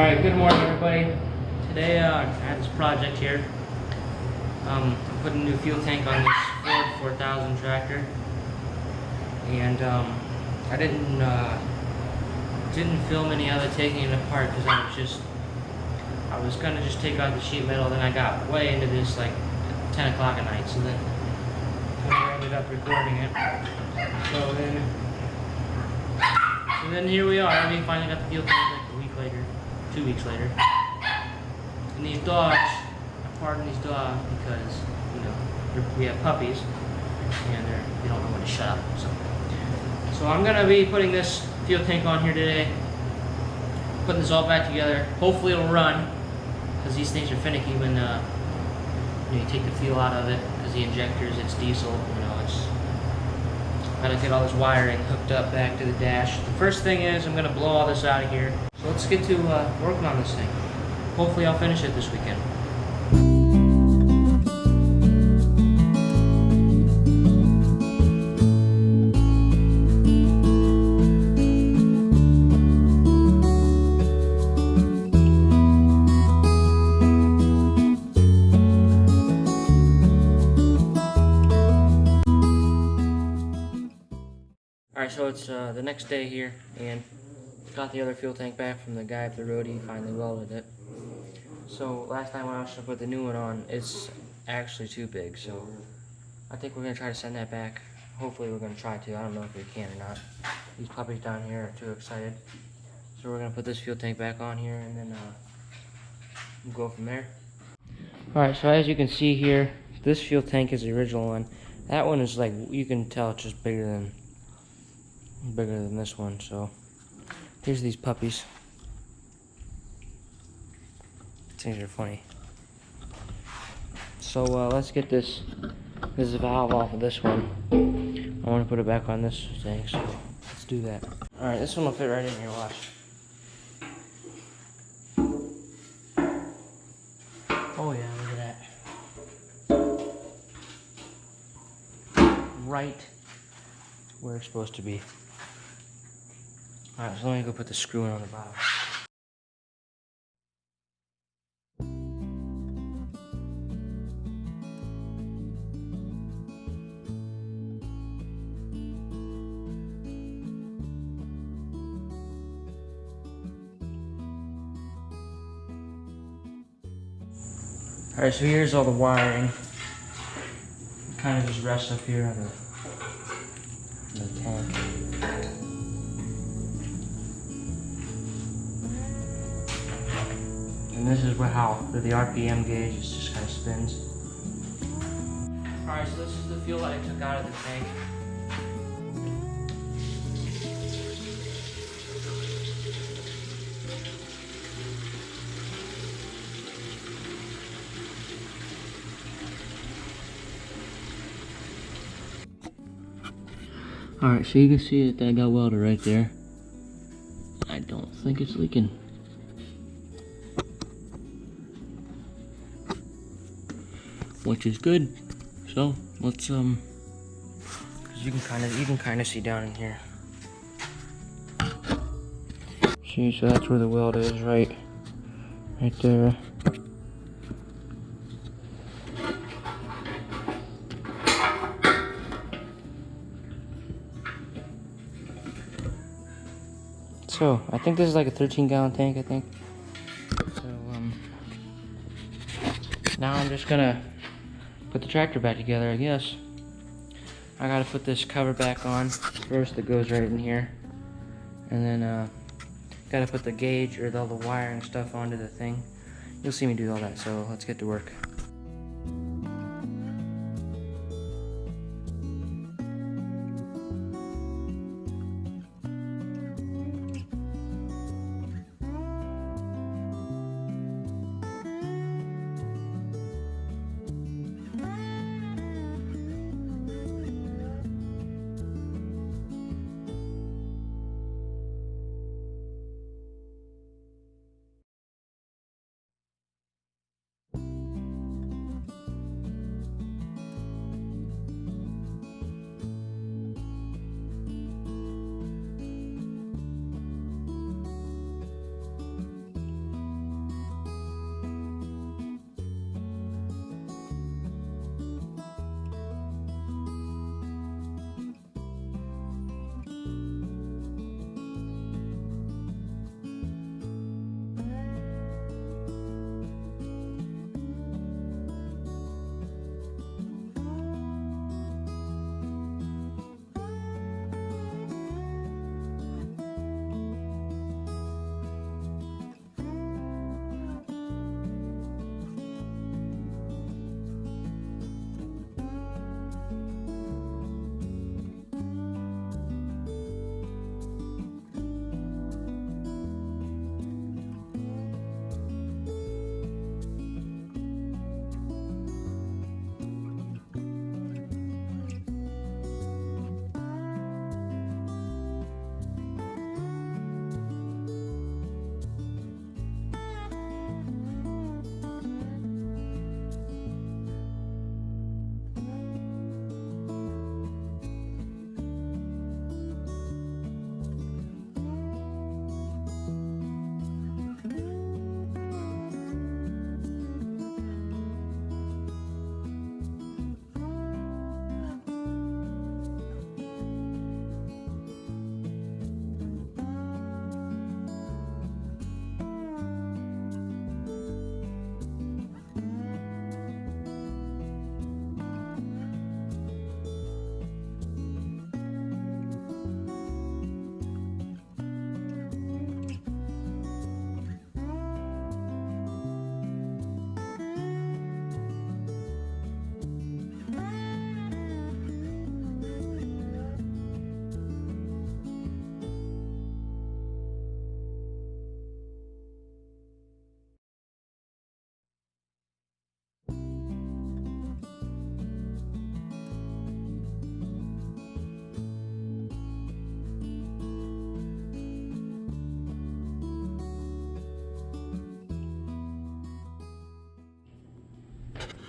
Alright, good morning everybody. Today I had this project here. I'm putting a new fuel tank on this Ford 4000 tractor. And I didn't film any other taking it apart because I was gonna just take out the sheet metal. Then I got way into this like 10 o'clock at night, so then I ended up recording it. So then here we are. We finally got the fuel tank like a week later, 2 weeks later. And these dogs, I pardon these dogs because, you know, we have puppies and they don't know when to shut up. So I'm gonna be putting this fuel tank on here today, putting this all back together. Hopefully it'll run, because these things are finicky when you take the fuel out of it, because the injectors, it's diesel, you know, it's gotta get all this wiring hooked up back to the dash. The first thing is I'm gonna blow all this out of here. So let's get to working on this thing. Hopefully I'll finish it this weekend. Alright, so it's the next day here, and got the other fuel tank back from the guy up the road. He finally welded it. So last time when I was to put the new one on, it's actually too big, so I think we're going to try to send that back. Hopefully we're going to try to. I don't know if we can or not. These puppies down here are too excited. So we're going to put this fuel tank back on here, and then we'll go from there. Alright, so as you can see here, this fuel tank is the original one. That one is like, you can tell it's just bigger than this one. So here's these puppies. Things are funny. So let's get this valve off of this one. I want to put it back on this thing, so let's do that. Alright, this one will fit right in here, watch. Oh yeah, look at that. Right where it's supposed to be. Alright, so let me go put the screw in on the bottom. Alright, so here's all the wiring. It kind of just rests up here on the tank. And this is how the RPM gauge just kind of spins. Alright, so this is the fuel that I took out of the tank. Alright, so you can see that got welded right there. I don't think it's leaking. Which is good. So let's cause you can kind of see down in here. See, so that's where the weld is, right there. So I think this is like a 13-gallon tank, I think. So now I'm just gonna put the tractor back together, I guess. I gotta put this cover back on first that goes right in here, and then gotta put the gauge or all the wiring stuff onto the thing. You'll see me do all that, so let's get to work.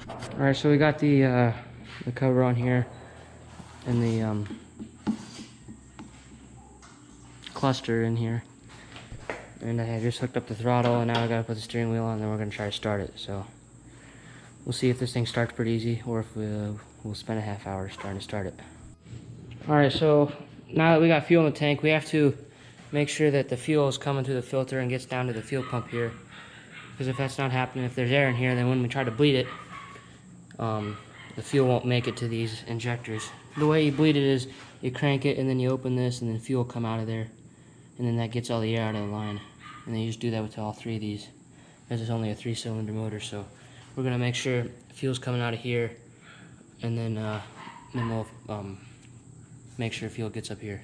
All right, so we got the cover on here and the cluster in here, and I just hooked up the throttle, and now I gotta put the steering wheel on, and then we're gonna try to start it. So we'll see if this thing starts pretty easy, or if we'll spend a half hour trying to start it. All right, so now that we got fuel in the tank, we have to make sure that the fuel is coming through the filter and gets down to the fuel pump here. Because if that's not happening, if there's air in here, then when we try to bleed it, the fuel won't make it to these injectors. The way you bleed it is you crank it and then you open this and then fuel come out of there. And then that gets all the air out of the line. And then you just do that with all three of these. This is only a 3-cylinder motor, so we're gonna make sure fuel's coming out of here, and then we'll make sure fuel gets up here.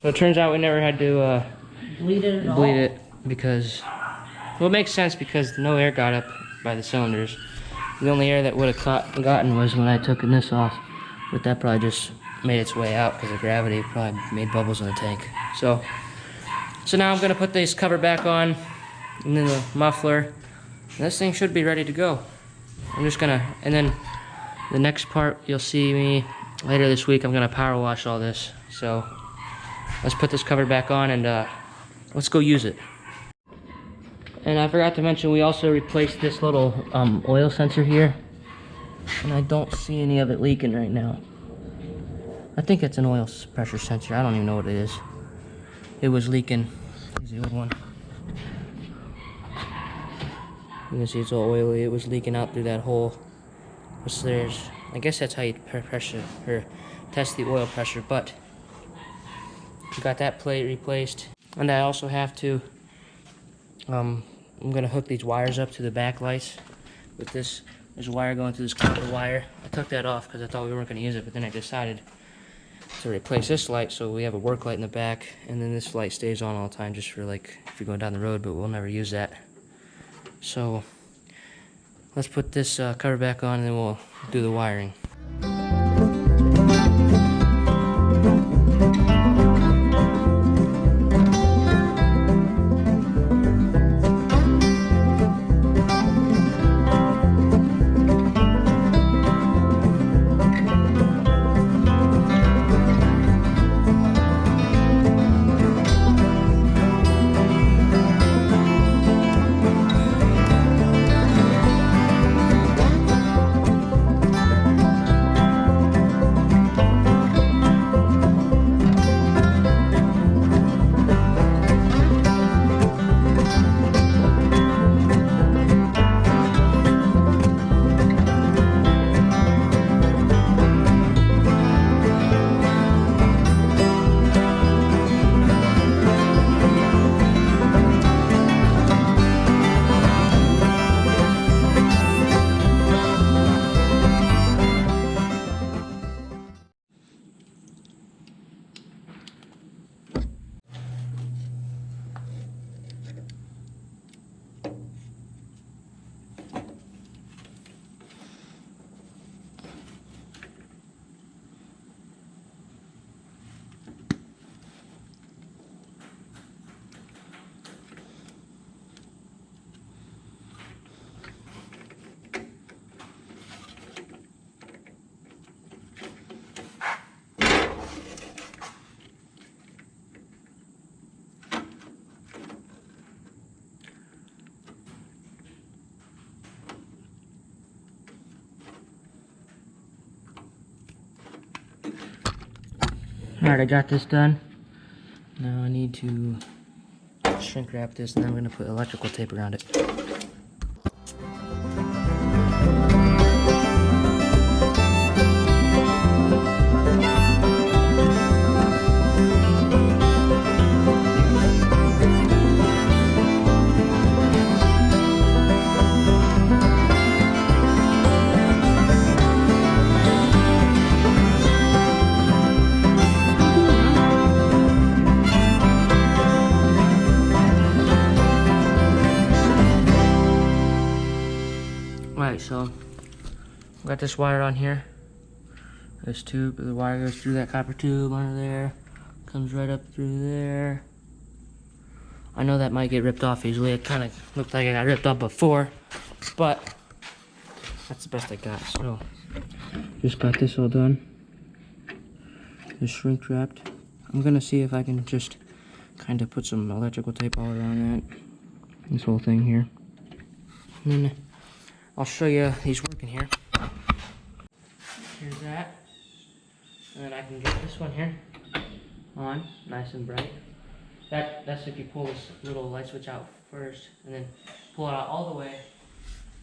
So it turns out we never had to bleed it because, well, it makes sense because no air got up by the cylinders. The only air that would have gotten was when I took this off, but that probably just made its way out because of gravity. It probably made bubbles in the tank. So now I'm gonna put this cover back on, and then the muffler. And this thing should be ready to go. I'm just gonna, and then the next part you'll see me later this week. I'm gonna power wash all this. So let's put this cover back on and let's go use it. And I forgot to mention, we also replaced this little oil sensor here, and I don't see any of it leaking right now. I think it's an oil pressure sensor. I don't even know what it is. It was leaking. Here's the old one. You can see it's all oily. It was leaking out through that hole. I guess that's how you test the oil pressure, but we got that plate replaced. And I also have to, I'm gonna hook these wires up to the back lights with this. There's a wire going through this copper wire. I took that off because I thought we weren't gonna use it, but then I decided to replace this light so we have a work light in the back, and then this light stays on all the time just for like if you're going down the road, but we'll never use that. So let's put this cover back on and then we'll do the wiring. Alright, I got this done. Now I need to shrink wrap this, and then I'm going to put electrical tape around it. Got this wire on here. This tube, the wire goes through that copper tube under there, comes right up through there. I know that might get ripped off easily. It kind of looked like it got ripped off before, but that's the best I got. So, just got this all done. Just shrink wrapped. I'm gonna see if I can just kind of put some electrical tape all around that. This whole thing here. And then I'll show you he's working here. Here's that. And then I can get this one here on, nice and bright. That's if you pull this little light switch out first, and then pull it out all the way.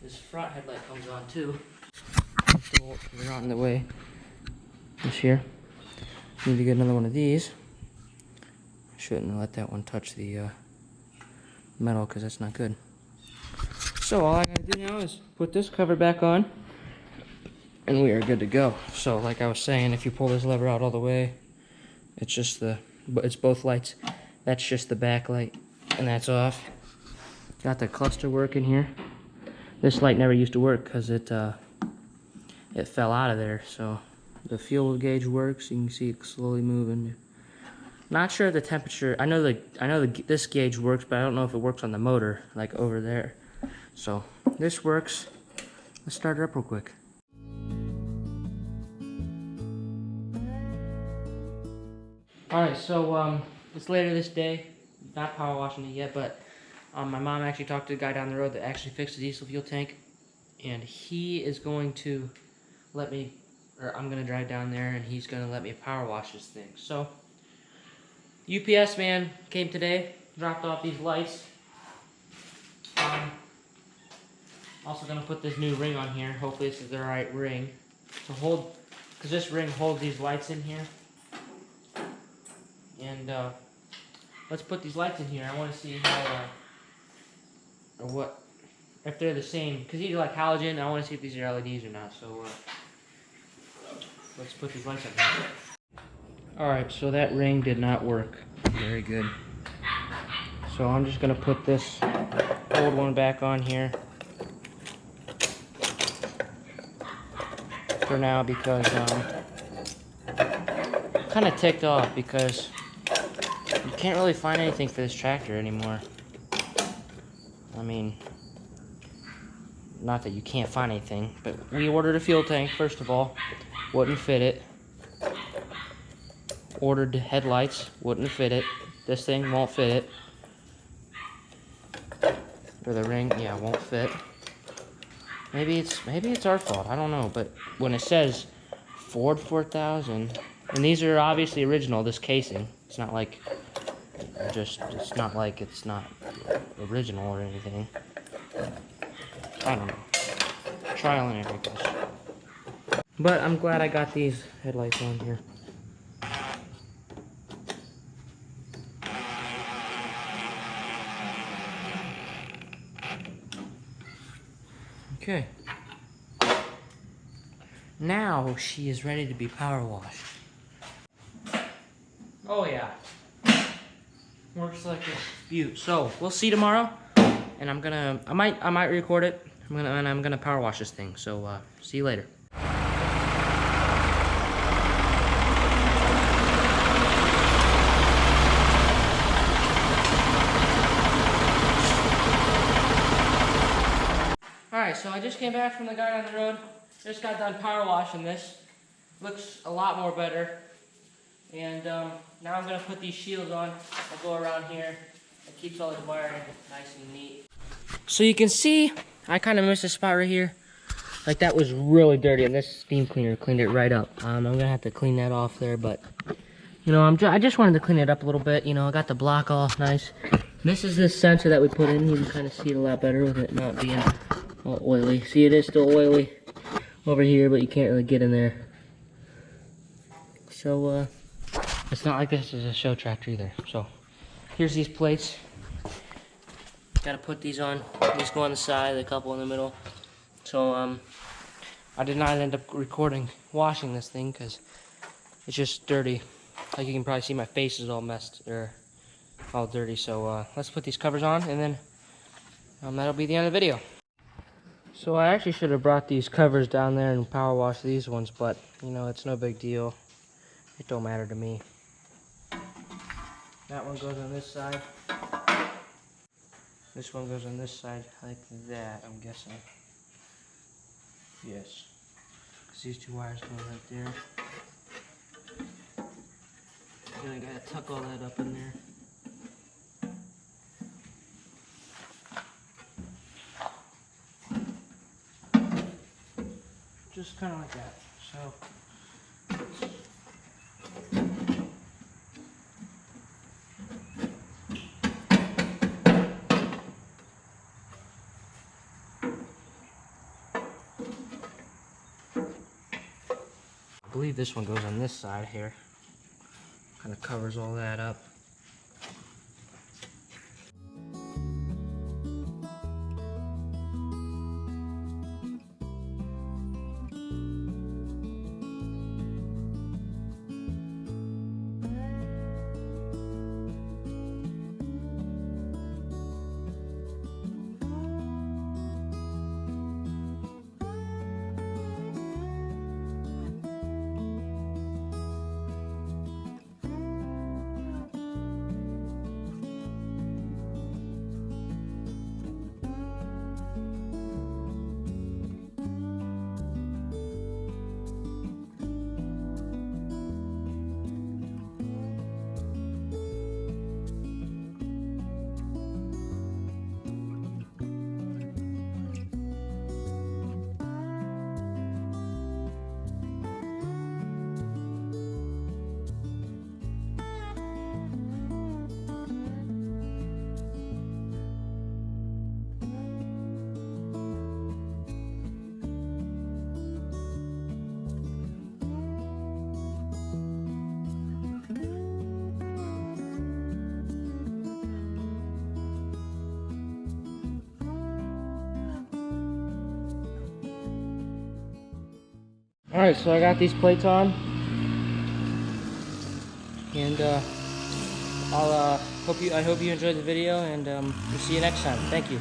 This front headlight comes on too. They're on the way. This here. Need to get another one of these. Shouldn't let that one touch the metal because that's not good. So all I gotta do now is put this cover back on, and we are good to go. So like I was saying, if you pull this lever out all the way, it's just it's both lights. That's just the back light, and that's off. Got the cluster working here. This light never used to work because it fell out of there. So the fuel gauge works. You can see it slowly moving. Not sure the temperature. I know this gauge works, but I don't know if it works on the motor, like over there. So this works. Let's start it up real quick. All right, so it's later this day. Not power washing it yet, but my mom actually talked to the guy down the road that actually fixed the diesel fuel tank, and he is going to let me, or I'm gonna drive down there, and he's gonna let me power wash this thing. So UPS man came today, dropped off these lights. Also gonna put this new ring on here. Hopefully this is the right ring to hold, because this ring holds these lights in here. And let's put these lights in here. I want to see how, or what, if they're the same. Because these are like halogen. I want to see if these are LEDs or not. So let's put these lights on here. Alright, so that ring did not work. Very good. So I'm just going to put this old one back on here for now, because I'm kind of ticked off because you can't really find anything for this tractor anymore. I mean, not that you can't find anything, but we ordered a fuel tank, first of all. Wouldn't fit it. Ordered headlights. Wouldn't fit it. This thing won't fit it. Or the ring, yeah, won't fit. Maybe it's our fault. I don't know. But when it says Ford 4000, and these are obviously original, this casing. It's not like it's not like it's not original or anything. I don't know. Trial and error, I guess. But I'm glad I got these headlights on here. Okay. Now she is ready to be power washed. Oh yeah. Works like a beaut. So we'll see tomorrow, and I might record it. I'm gonna power wash this thing. So see you later. Alright, so I just came back from the guy on the road. Just got done power washing this. Looks a lot more better. And now I'm going to put these shields on. I'll go around here. It keeps all the wiring nice and neat. So you can see, I kind of missed a spot right here. Like that was really dirty, and this steam cleaner cleaned it right up. I'm going to have to clean that off there, but you know, I just wanted to clean it up a little bit. You know, I got the block off nice. This is this sensor that we put in. You can kind of see it a lot better with it not being all oily. See, it is still oily over here, but you can't really get in there. So, it's not like this is a show tractor either. So, here's these plates. Gotta put these on. These go on the side, a couple in the middle. So, I did not end up washing this thing because it's just dirty. Like you can probably see, my face is all messed, or all dirty. So, let's put these covers on, and then that'll be the end of the video. So I actually should have brought these covers down there and power washed these ones, but you know, it's no big deal. It don't matter to me. That one goes on this side. This one goes on this side like that, I'm guessing. Yes. Because these two wires go right there. Then I gotta tuck all that up in there. Just kind of like that. So. I believe this one goes on this side here. Kind of covers all that up. Alright, so I got these plates on, and I hope you enjoyed the video, and we'll see you next time. Thank you.